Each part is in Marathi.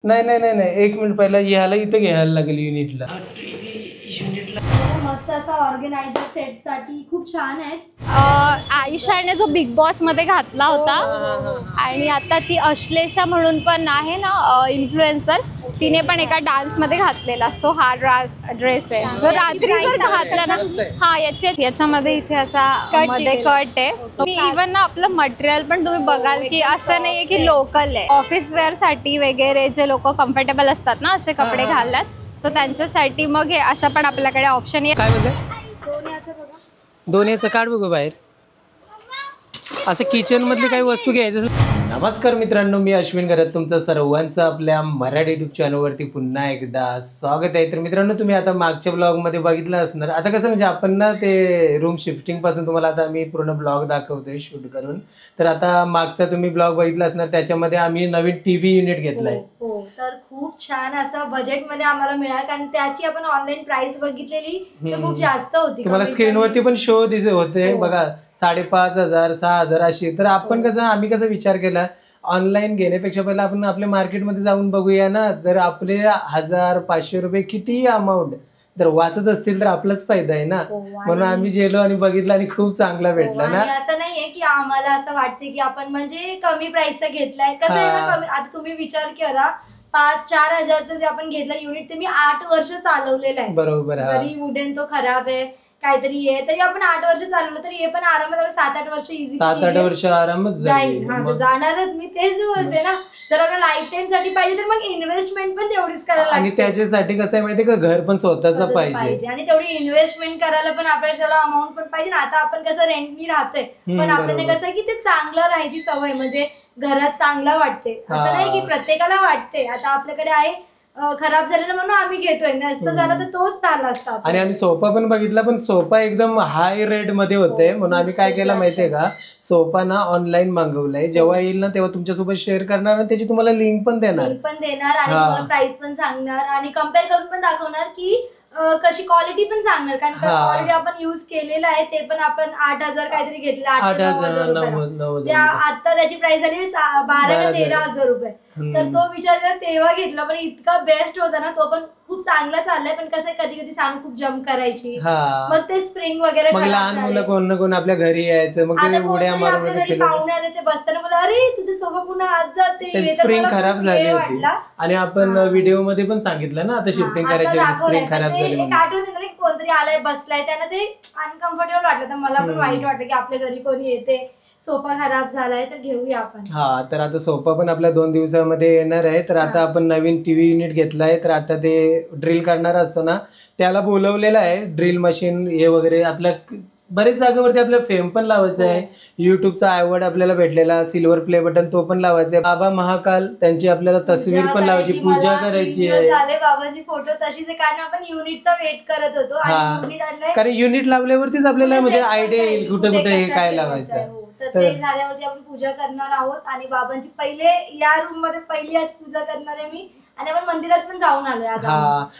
नाही नाही नाही नाही 1 मिनिट पहिला याला इथं घ्यायला लागेल युनिटला. मस्त असा ऑर्गनायझर सेट साठी खूप छान आहे. आयशाने जो बिग बॉस मध्ये घातला होता आणि आता ती अश्लेषा म्हणून पण आहे ना इन्फ्लुएन्सर, तिने पण एका डान्स मध्ये घातलेला. सो हा ड्रेस आहे जो रात्री जर घातला ना, हा याच्यामध्ये इथे असा मध्ये कट आहे. सो इव्हन ना आपलं मटेरियल पण तुम्ही बघाल की असं नाहीये की लोकल आहे. ऑफिस वेअर साठी वगैरे जे लोक कम्फर्टेबल असतात ना असे कपडे घालतात, सो त्यांच्यासाठी मग हे असं पण आपल्याकडे ऑप्शन आहे. काय बोलते दोन्हीचं काढ बघू बाहेर. असं किचन मधली काही वस्तू घ्यायचं. नमस्कार मित्रांनो, मी अश्विन घरात तुमचं सर्वांचं आपल्या मराठी युट्यूब चॅनलवरती पुन्हा एकदा स्वागत आहे. तर मित्रांनो, तुम्ही आता मागच्या ब्लॉगमध्ये बघितलं असणार. आता कसं म्हणजे आपण ना ते रूम शिफ्टिंग पासून तुम्हाला आता मी पूर्ण ब्लॉग दाखवतोय शूट करून. तर आता मागचा तुम्ही ब्लॉग बघितला असणार, त्याच्यामध्ये आम्ही नवीन टीव्ही युनिट घेतलाय. हो, तर खूप छान असं बजेटमध्ये आम्हाला मिळालं, कारण त्याची आपण ऑनलाईन प्राइस बघितलेली तर खूप जास्त होती. तुम्हाला स्क्रीनवरती पण शो दिसत होते बघा, 5,500 6,000 अशी. तर आपण कसं आम्ही कसं विचार केला, ऑनलाईन घेण्यापेक्षा पहिला आपण आपल्या मार्केटमध्ये जाऊन बघूया ना. जर आपले 1,000-500 रुपये किती अमाऊंट जर वाचत असतील तर आपलाच फायदा आहे ना. म्हणून आम्ही गेलो आणि बघितलं आणि खूप चांगला भेटला ना. असं नाहीये की आम्हाला असं वाटते की आपण म्हणजे कमी प्राइसचा घेतलाय. कसं आहे ना, आता तुम्ही विचार करा, 5-4 हजारचं जे आपण घेतलं युनिट ते मी 8 वर्ष चालवलेलं आहे. बरोबर. जरी वुडेन तो खराब आहे काहीतरी आहे तरी आपण 8 वर्ष चालवलं तरी हे पण आरामात 7-8 वर्ष इझी 7-8 वर्ष आरामच जाईल. जाणारच, मी तेच बोलते ना. जर आपल्याला लाईफ टाइम साठी पाहिजे तर मग इन्व्हेस्टमेंट पण तेवढीच करायला आणि त्याच्यासाठी कसं आहे माहितीये का, घर पण स्वतःच पाहिजे आणि तेवढी इन्व्हेस्टमेंट करायला पण आपल्याला तेवढा अमाऊंट पण पाहिजे. आता आपण कसं रेंटनी राहतोय, पण आपल्याला कसं की ते चांगलं राहायची सवय, म्हणजे घरात चांगलं वाटते. असं नाही की प्रत्येकाला वाटते. आता आपल्याकडे आहे खराब झालेला म्हणून आम्ही घेतोय, नसतं झालं तर तोच झाला असता. आणि आम्ही सोफा पण बघितला, पण सोफा एकदम हाय रेट मध्ये होते. म्हणून आम्ही काय केलं माहितीये का, सोफा ना ऑनलाईन मागवलाय. जेव्हा येईल ना तेव्हा तुमच्यासोबत शेअर करणार आणि त्याची तुम्हाला लिंक पण देणार आणि तुम्हाला प्राइस पण सांगणार आणि कम्पेअर करून पण दाखवणार की कशी क्वालिटी पण सांगणार. कारण ऑलरेडी आपण युज केलेलं आहे, ते पण आपण 8,000 काहीतरी घेतलं, 8,000 आता त्याची प्राइस झाली 12,000-13,000 रुपये. तर तो विचार करा तेव्हा घेतला, पण इतका बेस्ट होता ना. तो पण खूप चांगला चाललाय. पण कसं कधी कधी सांग खूप जम्प करायची, मग ते स्प्रिंग वगैरे लहान मुलं कोण ना कोण आपल्या घरी यायचं, मग ते उड्या मारून पाहुणे आले ते बसताना मला अरे तुझे सोफा पुन्हा आज जाते, स्प्रिंग खराब झाली होती. आणि आपण व्हिडिओ मध्ये पण सांगितलं ना, आता शिफ्टिंग करायची स्प्रिंग खराब झाली. कोणतरी आलाय बसलाय त्यांना ते अनकम्फर्टेबल वाटलं. तर मला पण वाईट वाटलं की आपल्या घरी कोणी येते, सोफा खराब झालाय तर घेऊया आपण. तर आता सोफा पण आपल्या 2 दिवसामध्ये येणार आहे. तर आता आपण नवीन टीव्ही युनिट घेतलाय. तर आता ते ड्रिल करणार असतो ना, त्याला बोलवलेलं आहे. ड्रिल मशीन हे वगैरे आपल्या बरेच जागेवरती आपल्याला फेम पण लावायचं आहे. युट्यूबचा अवॉर्ड आपल्याला भेटलेला सिल्वर प्ले बटन तो पण लावायचा आहे. बाबा महाकाल त्यांची आपल्याला तस्वीर पण लावायची, पूजा करायची आहे. बाबांची फोटो तशीच आहे, कारण आपण युनिटचा वेट करत होतो. कारण युनिट लावल्यावरतीच आपल्याला म्हणजे आयडिया येईल कुठे कुठे हे काय लावायचं. तर ते झाल्यावरती आपण पूजा करणार आहोत आणि बाबांची पहिले या रूम मध्ये पहिली आज पूजा करणार आहे मी. आणि आपण मंदिरात पण जाऊन आलोय.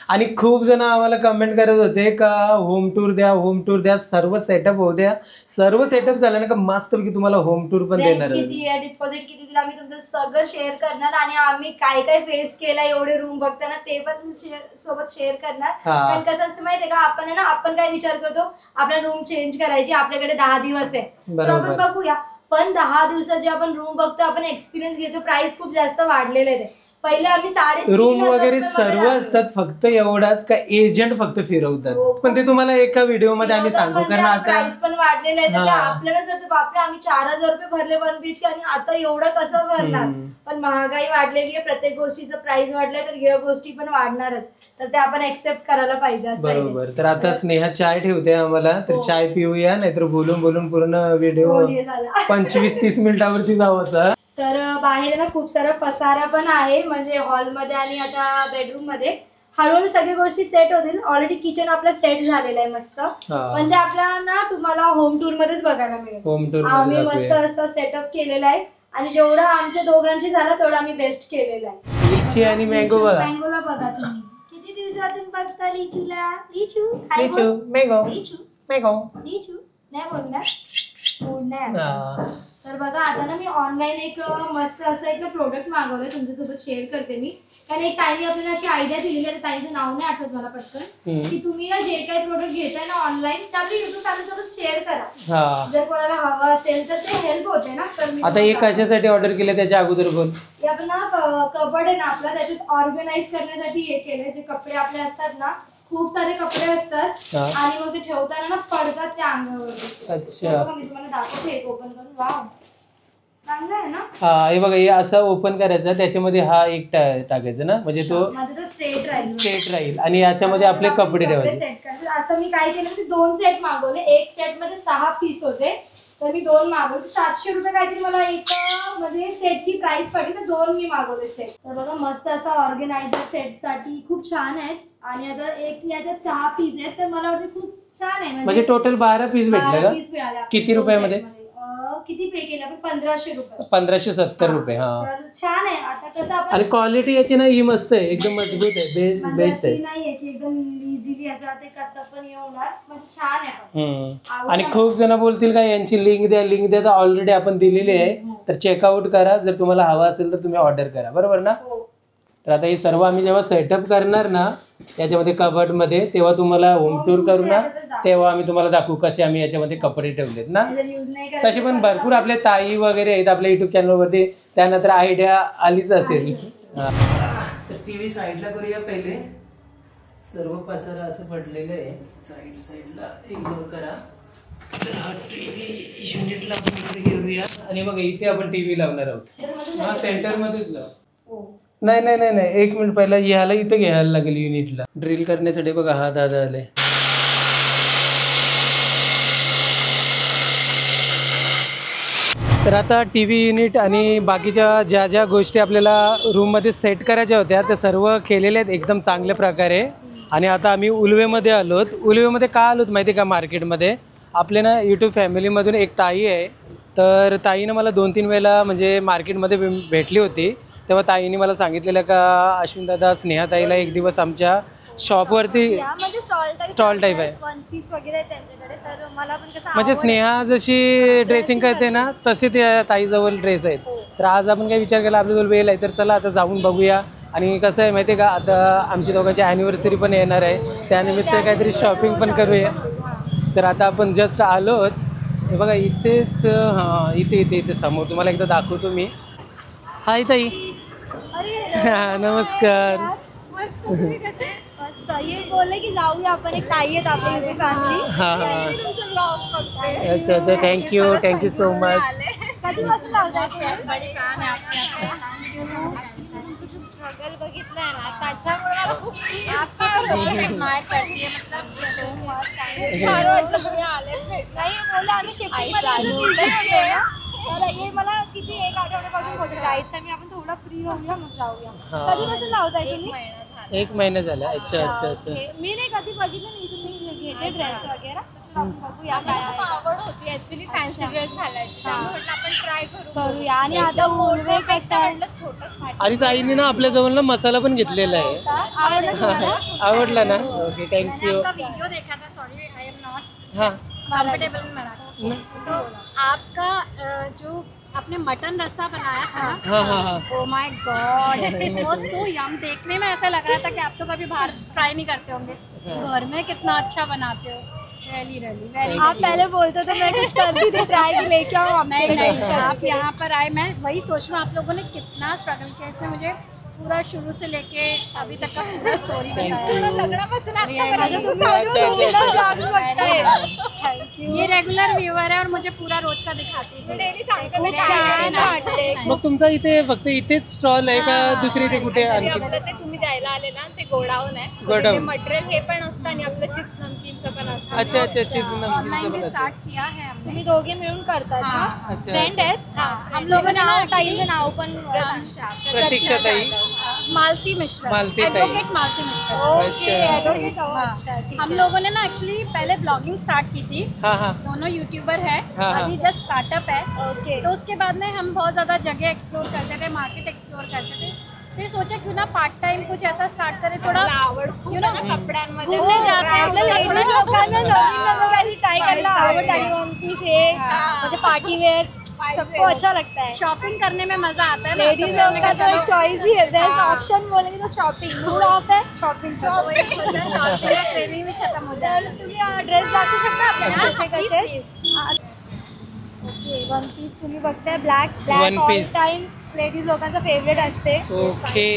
आणि खूप जण आम्हाला कमेंट करत होते का होम टूर द्या, होम टूर द्या, सर्व सेटअप होऊ द्या. सर्व सेटअप झालं ना का मस्त की तुम्हाला होम टूर पण देणार. किती आहे, डिपॉझिट किती दिला, आम्ही तुमचं सगळं शेअर करणार. आणि आम्ही काय काय फेस केला एवढे रूम बघताना ते पण सोबत शेअर करणार. कारण कसं असतं माहितीये का, आपण ना आपण काय विचार करतो, आपला रूम चेंज करायची, आपल्याकडे 10 दिवस आहे तर आपण बघूया. पण 10 दिवसाचे आपण रूम बघतो, आपण एक्सपिरियन्स घेतो. प्राइस खूप जास्त वाढलेले आहे. पहिले आम्ही 3,500 रूम वगैरे सर्व असतात, फक्त एवढाच का एजंट फक्त फिरवतात. पण ते तुम्हाला एका व्हिडिओ मध्ये आम्ही सांगू, कारण आता प्राइस पण वाढलेले आहे. आपल्याला जर बापरे आम्ही 4,000 रुपये भरले 1 BHK आणि आता एवढं कसं भरणार. पण महागाई वाढलेली आहे, प्रत्येक गोष्टीचं प्राइस वाढलंय तर या गोष्टी पण वाढणारच. तर ते आपण एक्सेप्ट करायला पाहिजे. बरोबर. तर आता स्नेहा चाय ठेवते आम्हाला, तर चाय पिऊया, नाहीतर बोलून बोलून पूर्ण व्हिडिओ 25-30 मिनिटावरती जावाचा. तर बाहेर ना खूप सारा पसारा पण आहे, म्हणजे हॉलमध्ये आणि आता बेडरूम मध्ये. हळूहळू सगळ्या गोष्टी सेट होतील. ऑलरेडी किचन आपलं सेट झालेलं आहे मस्त, पण ते आपल्याला ना तुम्हाला होम टूर मध्येच बघायला मिळेल. आम्ही मस्त असं सेटअप केलेलं आहे आणि जेवढं आमच्या दोघांची झालं तेवढं आम्ही बेस्ट केलेलं आहे. लिची आणि मँगोला बघा तुम्ही किती दिवसातून बघता लिचूला. लिचू मँगो लिचू मँगो लिचू नाही बोलणार. तर बघा आता ना मी ऑनलाईन एक मस्त असं एक प्रोडक्ट मागवलंय तुमच्यासोबत शेअर करते मी. कारण एक ताईने आपल्याला अशी आयडिया दिलेली आहे, ताईचं नाव नाही आठवत मला पटकन, की तुम्ही ना जे काही प्रोडक्ट घेताय ना ऑनलाईन ते आपल्या युट्यूब चॅनल सोबत शेअर करा. जर कोणाला हवं असेल तर ते हेल्प होते ना. तर आता हे कशासाठी ऑर्डर केलं त्याच्या अगोदर बोल. हे आपण ना कबड आहे ना आपला, त्याच्यात ऑर्गनाइज करण्यासाठी हे केलंय. जे कपडे आपले असतात ना, खूप सारे कपडे असतात आणि मग ते ठेवताना ना पडतात त्या अंगावर. अच्छा, मी तुम्हाला दाखवते एक ओपन करून. वाव, चांगलं आहे ना. हा हे बघा, हे असं ओपन करायचं, त्याच्यामध्ये हा एक टाकायचा ना, म्हणजे तो स्ट्रेट राहील आणि याच्यामध्ये आपले कपडे ठेवायचे. असं मी काय केलं की 2 सेट मागवले. एक सेट मध्ये 6 पीस होते, तर मी 2 मागवले. 700 रुपये काहीतरी मला एक म्हणजे सेटची प्राइस पडली, तर 2 मी मागवले सेट. तर बघा मस्त असा ऑर्गनायझर सेट साठी खूप छान आहेत. आणि आता एक याच्यात 6 पीस आहेत, तर मला वाटतं खूप छान आहे. म्हणजे टोटल 12 पीस भेटले का? पीस मिळाले. किती रुपयामध्ये? किती पे केले आपण? 1500 रुपये. 1570 रुपये. हा, तर छान आहे. आता कसं आपण आणि क्वालिटी याची ना ही मस्त आहे, एकदम मजबूत आहे, बेस्ट आहे. नाहीये की एकदम इझिली असं ते कसं पण हे होणार, म्हणजे छान आहे. आणि खूप जण बोलतील का यांची लिंक द्या, लिंक द्या, तर ऑलरेडी आपण दिलेली आहे. तर चेकआउट करा, जर तुम्हाला हवा असेल तर तुम्ही ऑर्डर करा, बरोबर ना. तर आता हे सर्व आम्ही जेव्हा सेटअप करणार ना याच्यामध्ये कबड मध्ये, तेव्हा तुम्हाला होम टूर करू ना, तेव्हा आम्ही तुम्हाला दाखवू कसे आम्ही याच्यामध्ये कपडे ठेवलेत ना. तसे पण भरपूर आपले ताई वगैरे आहेत आपल्या युट्यूब चॅनलवरती, त्यांना तर आयडिया आलीच असेल. तर टीव्ही साईडला करूया पहिले. सर्व पसारा असं पडलेलं आहे, साईडला इग्नोर करा. टीव्ही युनिटला आपण घेऊया आणि मग इथे आपण टीव्ही लावणार आहोत. हा सेंटर मध्येच लाव. नाही नाही नाही नाही, 1 मिनिट पहिला याला इथं घ्यायला लागेल युनिटला ड्रिल करण्यासाठी. बघा हा दादा आले. तर आता टी व्ही युनिट आणि बाकीच्या ज्या ज्या गोष्टी आपल्याला रूममध्ये सेट करायच्या होत्या त्या सर्व केलेल्या आहेत एकदम चांगल्या प्रकारे. आणि आता आम्ही उलवेमध्ये आलोत. उलवेमध्ये का आलोत माहिती आहे का? मार्केटमध्ये आपले ना यूट्यूब फॅमिलीमधून एक ताई आहे. तर ताईनं मला 2-3 वेळेला म्हणजे मार्केटमध्ये भेटली होती. तेव्हा ताईने मला सांगितलेलं का अश्विन दादा, स्नेहा ताईला एक दिवस आमच्या शॉपवरती स्टॉल टाईप आहे, म्हणजे स्नेहा जशी ड्रेसिंग करते ना तसे त्या ताईजवळ ड्रेस आहेत. तर आज आपण काय विचार केला, आपल्याजवळ वेळ आहे तर चला आता जाऊन बघूया. आणि कसं आहे माहिती आहे का, आता आमची दोघांची ॲनिव्हर्सरी पण येणार आहे, त्यानिमित्त काहीतरी शॉपिंग पण करूया. तर आता आपण जस्ट आलोत. हे बघा इथेच, हां इथे समोर तुम्हाला एकदा दाखवतो मी. हाय ताई. नमस्कार. मस्त. ये बोलले की जाऊया आपण, एक ताई आहेत आपल्या युट्यूब फॅमिली. अच्छा अच्छा, थँक्यू सो मच. कधीपासून लावताय? स्ट्रगल बघितलंय ना त्याच्यामुळे मला खूप इन्स्पायर होते. छान वाटतं तुम्ही आले. नाही बोलले आम्ही शिफ्टिंग मध्ये, तर हे मला किती 1 आठवड्यापासून होतं जायचं. मी आपण थोडा फ्री होऊया मग जाऊया. कधीपासून लावताय तुम्ही? 1 महिना झाला. अच्छा अच्छा अच्छा. मी नाही कधी बघितलं नाही तुम्ही घेते ड्रेस वगैरे. बघूया काय आवड होती ऍक्च्युली फॅन्सी ड्रेस घालायची, त्यामुळे आपण ट्राय करूया. आणि आता उलवे कशा आणि ताईने ना आपल्या जवळ ना मसाला पण घेतलेला आहे. आवडला ना? Okay thank you. वीडियो देखा था, सॉरी आई एम नॉट हाँ कंफर्टेबल इन मराठी. तो आपका जो आपने मटन रस्सा बनाया था ना, oh my god, it was so yum. देखने में ऐसा लग रहा था कि आप तो कभी बाहर ट्राई नहीं करते होंगे, घर में कितना अच्छा बनाते हो. Really very. आप पहले बोलते तो मैं कुछ करती थी, ट्राई की लेके आओ. नहीं, आप यहाँ पर आए, मैं वही सोच रहा हूँ आप लोगों ने कितना स्ट्रगल किया इसमें. मुझे पूरा शुरू से लेके अभी तक का पूरा स्टोरी ये रेगुलर व्यूअर है और मुझे पूरा रोज का दिखाती है. मग तुमचा इथे फक्त इथेच स्टॉल आहे का दुसरी इथे कुठे? तुम्ही द्यायला आले ना ते गोडाऊन आहे. गोडाऊन मटेरियल हे पण असतं आणि आपलं चिप्स नमकीनचं पण असतं. अच्छा अच्छा, चिप्स ऑनलाइन भी स्टार्ट किया है हमने. तुम्ही दोघे मिळून करतात ना? अच्छा. फ्रेंड आहेत. हम लोगों ने ताईचं नाव पण प्रतीक्षा ताई, मालती मिश्रा, मालती ताई. एडवोकेट मालती मिश्रा. हम लोगों ने ना एक्चुअली पहले ब्लॉगिंग स्टार्ट की थी. हाँ. दोनों यूट्यूबर है, हाँ. अभी जस्ट स्टार्टअप है. ओके. तो उसके बाद में हम बहुत ज़्यादा जगह एक्सप्लोर करते थे, मार्केट एक्सप्लोर करते थे. फिर सोचा क्यों ना पार्ट टाइम कुछ ऐसा स्टार्ट करें, थोड़ा आवड यू नो कपड्यांमध्ये घूमने जाते हैं. लोकांना नवीन ट्राय करायला आवडत आहे. म्हणजे पार्टी वेअर सबको अच्छा लगता है। शॉपिंग करने में मजा आता है। लेडीज लोग का तो एक चॉइस ही है, बेस्ट ऑप्शन बोलेंगे तो शॉपिंग, मूड ऑफ है शॉपिंग शॉपिंग क्रेविंग भी खत्म हो जाए। तुम्ही ड्रेस दाखवू शकता आपल्याला कसे कसे? ओके, वन पीस तुम्ही बघताय, black One all piece. Time ladies लोकांचा फेवरेट असते. ओके,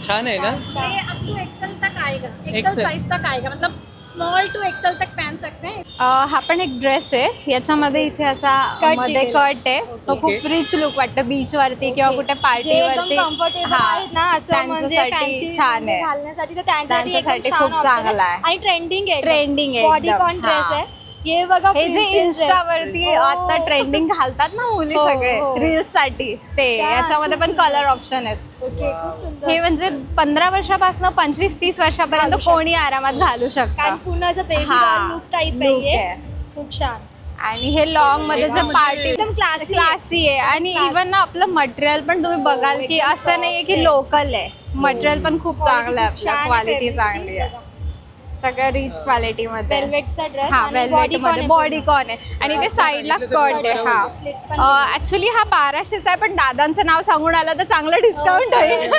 छान आहे ना. ये अप टू एक्सेल तक आएगा, XL. एक्सेल साइज तक आएगा, मतलब स्मॉल टू एक्सेल तक पहन सकते हैं। हा पण एक ड्रेस आहे, याच्यामध्ये इथे असा Cut मध्ये दिलेला. कट आहे, सो Okay. खूप रिच लुक वाटतं बीच वरती किंवा कुठे पार्टी जे वरती. एकदम कम्फर्टेबल आहेत ना, असं म्हणजे त्यांच्यासाठी fancy छान आहे. घालण्यासाठी तर त्यांच्यासाठी एकदम खूप छान चांगलं option आहे. आणि ट्रेंडिंग आहे, Trending आहे बॉडी एकदम. कॉन ड्रेस हा. आहे. हे बघा हे जे princess इन्स्टा dress. वरती हो. आता ट्रेंडिंग घालतात ना मुली हो, सगळे हो. रील्स साठी, ते छान, याच्यामध्ये खूप पण कलर ऑप्शन आहेत. ओके, खूप सुंदर. हे म्हणजे 15 वर्षापासून 25-30 वर्षापर्यंत घालू शकतो. कोणी आरामात घालू कारण शकतं. पूर्ण असं बेबी हा, लुक टाईप look आहे, आहे. खूप छान. आणि हे लॉंग मध्ये जे पार्टी एकदम classy क्लासी आहे. आणि इव्हन ना आपलं मटेरियल पण तुम्ही बघाल की एकदम असं नाहीये की soft लोकल आहे, मटेरियल पण खूप चांगलं आहे, खूप आपलं छान क्वालिटी fabric चांगली आहे, सगळं रिच क्वालिटी मध्ये. वेल्वेटचा ड्रेस, हा, वेल्वेट मध्ये बॉडी कॉन आहे आणि ते साईडला कट आहे. हा, ऍक्च्युली हा 1200 आहे, पण दादांचं नाव सांगून आलं तर चांगलं डिस्काउंट होईल.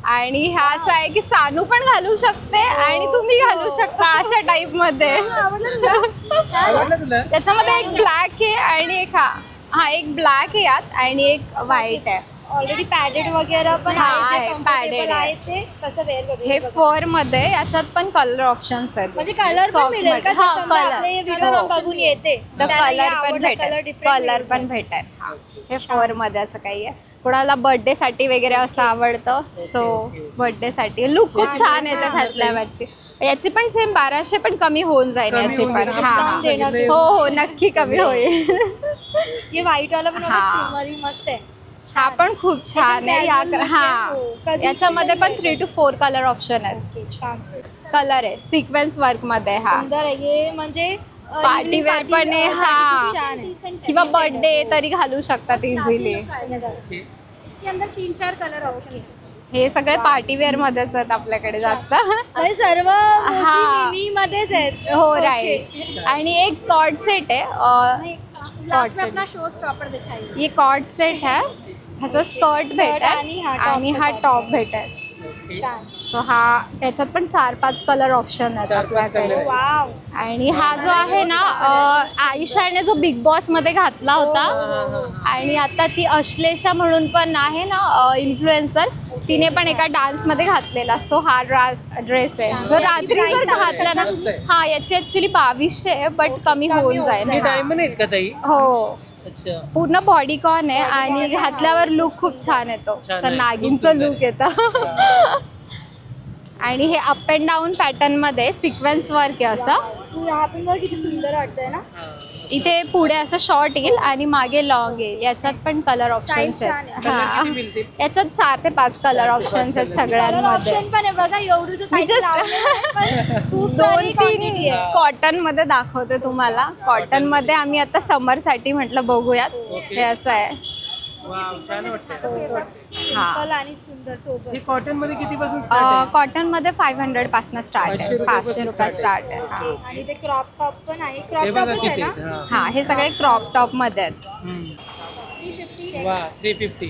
आणि हा असं आहे की सानू पण घालू शकते आणि तुम्ही घालू शकता अशा टाइप मध्ये. आवडलं तुला? त्याच्यामध्ये एक ब्लॅक आहे आणि एक हा एक ब्लॅक आहे यात आणि एक व्हाईट आहे. ऑलरेडी पॅडेड वगैरे पण हा, आहे, आहे, जे padded comfortable आहे. आहे ते कसं वेअर करू हे फर मध्ये, याच्यात पण कलर ऑप्शन्स आहेत. म्हणजे कलर पण Soft मिळेल का? मध्ये. हा, समजा color. आपले व्हिडिओ हो. बघून येते तर त्याला कलर हे पण आवडलं, भेटेल, color different कलर पण मिळेल. भेटेल. हे फर मध्ये असं काही आहे. कोणाला बर्थडे साठी वगैरे असं आवडतं, सो बर्थडे साठी लुक खूप छान आहे ते घातल्यावरची. याची पण सेम 1200, पण कमी होऊन जाईल कमी याची होऊन पण. जाईल. हा Discount देणार हा, हो हो, नक्की कमी होईल. हे व्हाईट वाला पण हा. सिमरी मस्त आहे. हा पण खूप छान आहे. एकदम casual look आहे. हा, हो. कधी याच्यामध्ये पण पण 3 to 4 कलर ऑप्शन आहेत. ओके, छान कलर आहे सिक्वेन्स वर्क मध्ये. हा, सुंदर आहे हे, म्हणजे पार्टी वेअर पण आहे. हा, छान आहे. किंवा बर्थडे तरी घालू शकतात इझिली. इसके अंदर 3-4 कलर ऑप्शन है। हे सगळे पार्टी वेअर मध्येच आहेत आपल्याकडे जास्त. हे सर्व हा. मिनी मध्येच आहेत. हो, ओके. राईट. आणि एक कॉर्ड सेट आहे. लास्ट में set. अपना शो स्टॉपर दिखाइए। ये कॉर्ड सेट है, ह्याचा स्कर्ट भेटेल आणि हा top आणि हा भेटेल. टॉप भेटेल. छान. सो हा, याच्यात पण 4-5 कलर ऑप्शन आहेत 4-5 आपल्याकडे. color. वाव. आणि हा जो आहे ना, आयुषाने जो बिग बॉस मध्ये घातला होता, आणि आता ती अश्लेषा म्हणून पण आहे ना इन्फ्लुएन्सर, तिने पण एका डान्स मध्ये घातलेला. सो हा ड्रेस आहे जो रात्री जर घातला ना, हा याची ऍक्च्युली 2200 आहे, बट कमी होऊन जाईल. हे हा. डायमंड आहेत का ताई? हो, अच्छा. पूर्ण बॉडी कॉन आहे आणि घातल्यावर लुक खूप छान येतो, छान असं आहे, नागिनचं खूप लुक येतं. आणि हे अप अँड डाऊन पॅटर्न मध्ये सिक्वेन्स वर्क आहे असं. हा पण बघ किती सुंदर वाटतंय ना. इथे पुढे असं शॉर्ट येईल आणि मागे लॉंग येईल. याच्यात पण कलर ऑप्शन्स Style आहेत. छान कलर हा, किती मिळतील? याच्यात 4 ते 5 कलर ऑप्शन्स आहेत सगळ्यांमध्ये. ऑप्शन पण आहे बघा, एवढंच मी just खूप सारी quantity 2-3 आहे. कॉटन मध्ये दाखवते तुम्हाला. कॉटन मध्ये आम्ही आता समर साठी म्हटलं बघूयात. हे असं आहे. वाव, छान वाटतंय. Simple आणि सुंदर सोबत. हे कॉटन मध्ये किती पासून स्टार्ट आहे? कॉटन मध्ये 500 पासून स्टार्ट 500 आहे. रुपये 500 रुपये स्टार्ट आहे. हा. आणि ते क्रॉप टॉप पण आहे. हे क्रॉप बघा टॉपच आहे किती. ना. हा. हा, हे सगळे क्रॉप टॉप मध्ये आहेत. वा, 350.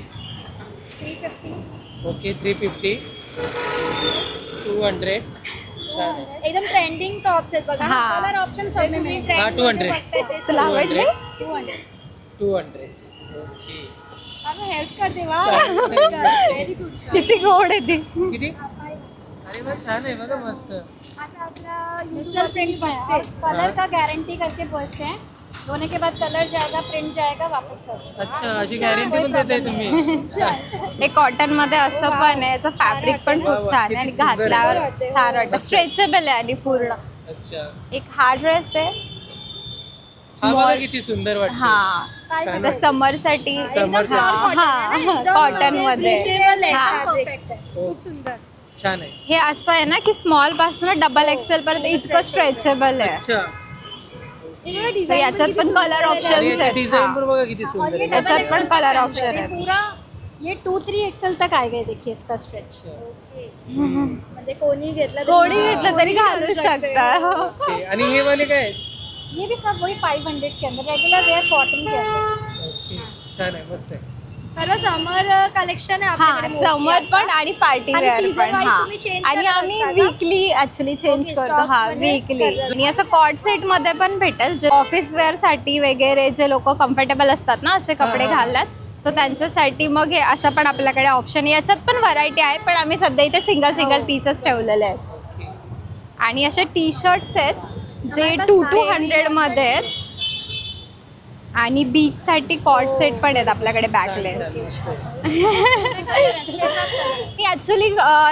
350. ओके, 350, 200. छान आहे. एकदम ट्रेंडिंग टॉप्स आहेत बघा. हा. कलर ऑप्शन सब में मिळेल. हा, 200. तुला आवडले? 200. ओके. हेल्प करते वा. Very good. किती गोड आहे ती. किती? अरे वा, छान आहे बघा, मस्त. आता आपला युजर प्रिंट बघते. कलर का गारंटी करके बसते हैं, धोने के बाद कलर जाएगा, प्रिंट जाएगा, वापस कर दो। अच्छा, अशी गॅरंटी पण देताय तुम्ही? हे कॉटन मध्ये असं पण आहे. याचं फॅब्रिक पण खूप छान आहे आणि घातल्यावर छान वाटतं. स्ट्रेचेबल आहे आणि पूर्ण. अच्छा. एक हा ड्रेस आहे हा बघा स्मॉल. किती सुंदर वाटतं. हा, छान तर समर साठी. Summer साठी. हा, कॉटन मध्ये. हा. परफेक्ट है। खूप सुंदर. छान आहे. हे असं आहे ना की स्मॉल पासून डबल एक्सेल पर्यंत इतकं स्ट्रेचेबल आहे. अच्छा. So याच्यात पण कलर ऑप्शन्स आहेत. डिझाईन पण हा. बघा किती सुंदर आहे. याच्यात पण कलर ऑप्शन ये आहेत. पूरा ये 2-3 एक्सेल तक आएगा, ये देखिए इसका स्ट्रेच। म्हणजे कोणी घेतलं कोणी घेतलं तरी घालू शकता. ओके. आणि हे वाले काय आहेत? ये भी सब वही 500 के अंदर, रेगुलर वेयर कॉटन के अंदर। ओके, छान आहे, मस्त आहे. सर्व समर कलेक्शन आहे हा आपल्याकडे mostly समर आता. पण आणि पार्टी आणि वेअर season पण. wise हा. तुम्ही change आणि करत आम्ही असता का? वीकली ऍक्च्युली चेंज Okay, करतो. stock हा मध्ये वीकली. करत आणि असं कॉर्ड सेट मध्ये पण भेटेल, जे ऑफिस वेअर साठी वगैरे जे लोक कम्फर्टेबल असतात ना असे कपडे घालतात, सो त्यांच्यासाठी मग हे असं पण आपल्याकडे ऑप्शन. याच्यात पण व्हरायटी आहे, पण आम्ही सध्या इथे सिंगल पीसेस ठेवलेले आहेत. आणि असे टी शर्ट्स आहेत जे 200 मध्ये आहेत. आणि बीच साठी कॉर्ड सेट पण आहेत आपल्याकडे बॅकलेस. ऍक्च्युली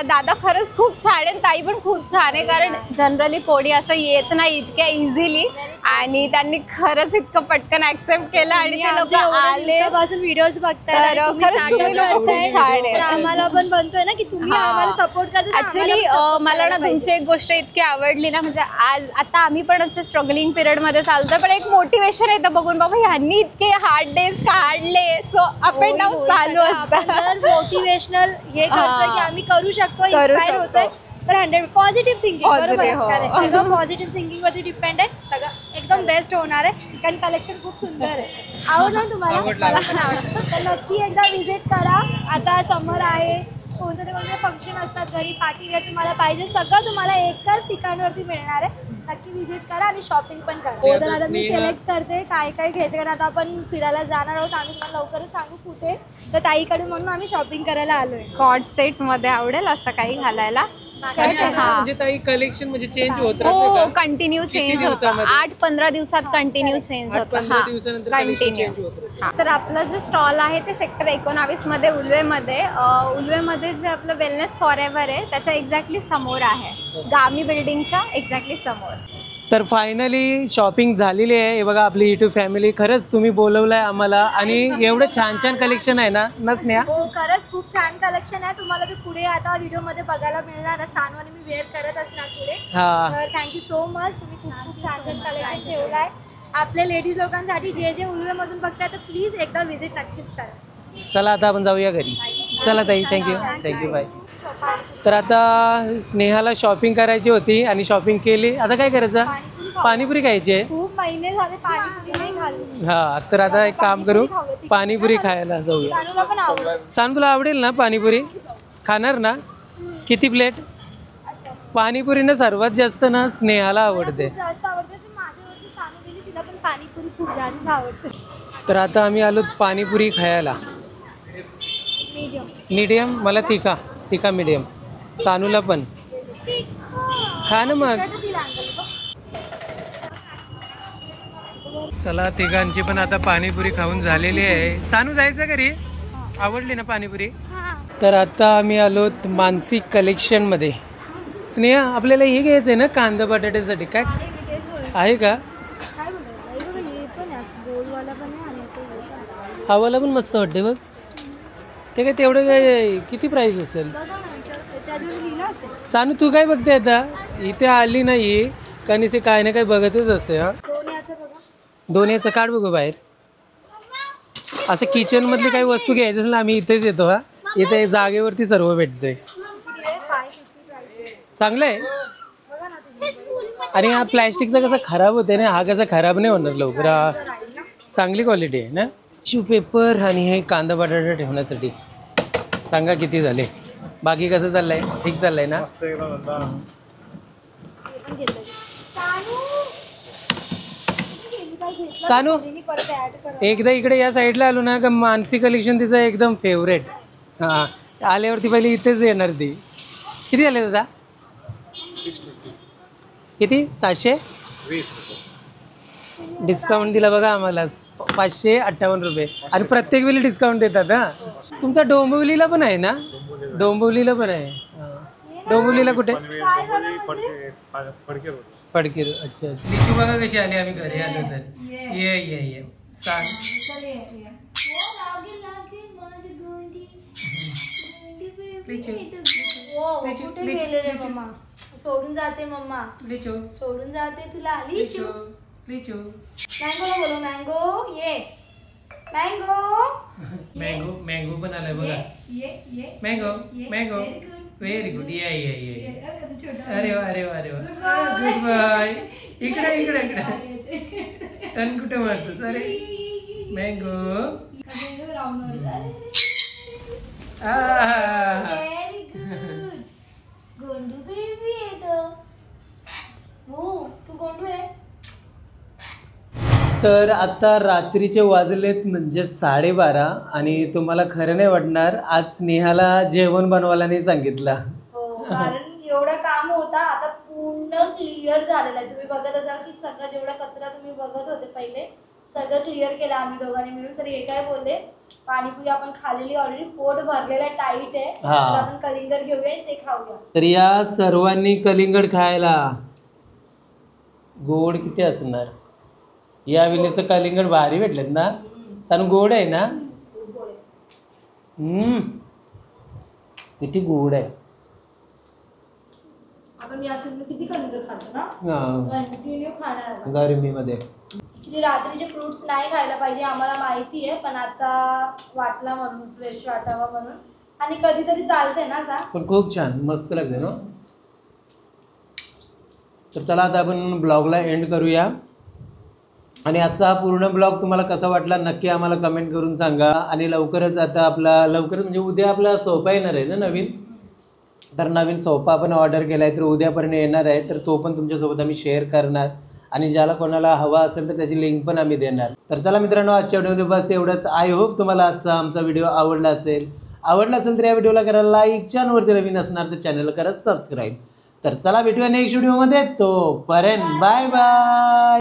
दादा खरंच खूप छान आहे, ताई पण खूप छान आहे, कारण जनरली कोणी असं येत नाही इतक्या इझिली, आणि त्यांनी खरंच इतकं पटकन ऍक्सेप्ट केलं आणि ते लोक आले. व्हिडिओज बघताय तर खरंच तुम्ही लोक खूप छान आहे. आम्हाला पण बनतोय ना की तुम्ही आम्हाला सपोर्ट करता. ऍक्च्युली मला ना तुमची एक गोष्ट इतकी आवडली ना, म्हणजे आज आता आम्ही पण असं स्ट्रगलिंग पिरियड मध्ये चालतोय, पण एक मोटिवेशन येतं बघून, बाबा ह्यांनी इतके हार्ड डेज काढले, सो अप अँड डाऊन चालू असतं. मोटिवेशनल हे करतोय की आम्ही करू शकतो, इन्स्पायर होतोय. तर 100 पॉझिटिव्ह थिंकिंग, सगळं पॉझिटिव्ह थिंकिंग वरती डिपेंड आहे. सगळं एकदम बेस्ट होणार आहे, कारण कलेक्शन खूप सुंदर आहे. आवडलं तुम्हाला? मला पण आवडलं. तर नक्की एकदा विजिट करा. आता समर आहे, कोणते फंक्शन असतात, घरी पार्टी वेअर तुम्हाला पाहिजे, सगळं तुम्हाला एकाच ठिकाणावरती मिळणार आहे. नक्की विजिट करा आणि शॉपिंग पण करा. तर आता मी सिलेक्ट करते काय काय घ्यायचं, कारण आता आपण फिरायला जाणार आहोत. आम्ही तुम्हाला लवकरच सांगू कुठे, तर ताईकडे म्हणून आम्ही शॉपिंग करायला आलोय. कॉर्ड सेट मध्ये आवडेल असं काही घालायला. म्हणजे ताई कलेक्शन म्हणजे चेंज होत हो, राहतं का? कंटिन्यू चेंज होतं. 8-15 दिवसात कंटिन्यू चेंज होतं. 15 दिवसानंतर collection change कंटिन्यू. होतं. तर आपलं जे स्टॉल आहे ते सेक्टर 19 मध्ये उल्वेमध्ये. उल्वेमध्ये जे आपलं वेलनेस फॉरएव्हर आहे त्याच्या एक्झॅक्टली समोर आहे, गामी बिल्डिंगच्या एक्झॅक्टली समोर. तर फायनली शॉपिंग झालेली आहे. हे बघा आपली युट्यूब फॅमिली, खरंच तुम्ही बोलवलंय आम्हाला, आणि एवढं छान छान कलेक्शन आहे ना नसण्या. हो, खरंच खूप छान कलेक्शन आहे. तुम्हाला ते पुढे आता व्हिडिओ मध्ये बघायला मिळणार. सानवानी मी वेअर करत असणार पुढे. हा, तर थँक्यू सो मच. तुम्ही खूप खूप छान छान कलेक्शन ठेवलाय आपल्या लेडीज लोकांसाठी. जे जे उल्वेमधून बघताय तर प्लीज एकदा व्हिजिट नक्कीच करा. चला आता आपण जाऊया घरी. चला ताई, थँक्यू बाय. तर आता स्नेहाला शॉपिंग करायची होती आणि शॉपिंग केली. आता काय करायचं? पाणीपुरी खायची आहे. खूप महिने झाले पाणीपुरी नाही खाल्ली. हा, तर आता एक काम करू, पाणीपुरी खायला जाऊया. सानूला पण आवडत. सांग, तुला आवडेल ना पाणीपुरी? खाणार ना? किती प्लेट? पाणीपुरीनं सर्वात जास्त ना स्नेहाला आवडते. खूप जास्त आवडते. ती माझ्यावरती सानू गेली, तिला पण पाणीपुरी खूप जास्त आवडते. तर आता आम्ही आलो पाणीपुरी खायला. मीडियम, मला तिखा मीडियम. सानूला पण खा ना मग. चला, तिघांची पण आता पाणीपुरी खाऊन झालेली आहे. सानू जायचं घरी? आवडली ना पाणीपुरी? तर आता आम्ही आलो मानसिक कलेक्शन मध्ये. स्नेहा, आपल्याला हे घ्यायचंय ना कांदा बटाट्यासाठी? काय आहे का? हवाला पण मस्त वाटते बघ. ते काय तेवढं काय, किती प्राइस असेल? सानू तू काय बघते आता? इथे आली नाही कारण इथे काय ना काय बघतच असते. हा, दोन्हीचं काढ बघू बाहेर. असं किचन मधली काही वस्तू घ्यायचं असेल ना, आम्ही इथेच येतो. हा, इथे जागेवरती सर्व भेटतंय. चांगलं आहे. आणि हा प्लॅस्टिकचा कसा खराब होते ना, हा कसा खराब नाही होणार लवकर. हा चांगली क्वालिटी आहे ना. टिश्यू पेपर आणि हे कांदा बटाटा ठेवण्यासाठी. सांगा किती झाले? बाकी कसं चाललंय? ठीक चाललंय ना? सानू, एकदा इकडे या साईडला आलो ना का मानसी कलेक्शन तिचं एकदम फेवरेट. हा, आल्यावरती पहिले इथेच येणार ती. किती झाले दादा? किती? 720. डिस्काउंट दिला बघा आम्हाला, 558 रुपये. आणि प्रत्येक वेळी डिस्काउंट देतात. हा, तुमचा डोंबिवलीला पण आहे ना? डोंबिवलीला पण आहे. डोंबिवलीला कुठे? फडकीर. अच्छा अच्छा. लिचू बघा कशी आली, आम्ही घरी आलो तर. ये कुठे गेलेले मम्मा? सोडून जाते मम्मा, सोडून जाते तुला. लिचू, मँगो बोलो. मँगो ये, मँगो. मँगो मँगो पण आलाय बघा. Mango mango very good. ये अरे वा अरे वा अरे वा गुड बाय. इकडे इकडे इकडे टन कुठे मारतोस. अरे मँगो व्हेरी गुड. गोंडू बेबी आहे तो. हो तू गोंडू आहे. तर आता रात्रीचे वाजलेत म्हणजे 12:30 आणि तुम्हाला खरं नाही वाटणार आज स्नेहाला जेवण बनवायला नाही सांगितलं. हो कारण एवढं काम होता आता पूर्ण क्लिअर झालेलं आहे. तुम्ही बघत असाल की सगळं जेवढा कचरा तुम्ही बघत होते पहिले सगळं क्लिअर केलं आम्ही दोघांनी मिळून. तर हे काय बोलले पाणीपुरी आपण खाल्लेली ऑलरेडी पोट भरलेला टाईट आहे तर आपण कलिंगड घेऊया आणि ते खाऊया. तर या सर्वांनी कलिंगड खायला. गोड किती असणार या वेळेचं कलिंगड भारी भेटलेत ना. सांग गोड आहे ना. किती गोड आहे. आपण या किती कलिंगड खातो ना कंटिन्यू खाणार गरमीमध्ये. ऍक्च्युली रात्रीचे फ्रुट्स नाही खायला पाहिजे आम्हाला माहिती आहे पण आता वाटला म्हणून फ्रेश वाटावा म्हणून आणि कधीतरी चालते ना सांग. पण खूप छान मस्त लागते ना. तर चला आता आपण ब्लॉगला एंड करूया आणि आजचा हा पूर्ण ब्लॉग तुम्हाला कसा वाटला नक्की आम्हाला कमेंट करून सांगा. आणि लवकरच आता आपला लवकरच म्हणजे उद्या आपला सोफा येणार आहे ना नवीन. तर नवीन सोफा आपण ऑर्डर केला आहे तर उद्यापर्यंत येणार आहे. तर तो पण तुमच्यासोबत आम्ही शेअर करणार आणि ज्याला कोणाला हवा असेल तर त्याची लिंक पण आम्ही देणार. तर चला मित्रांनो आजच्या व्हिडिओमध्ये बस एवढंच. आय होप तुम्हाला आजचा आमचा व्हिडिओ आवडला असेल तर या व्हिडिओला करा लाईक. चॅनलवरती नवीन असणार तर चॅनलला करा सबस्क्राईब. तर चला भेटूया नेक्स्ट व्हिडिओमध्ये. तोपर्यंत बाय बाय.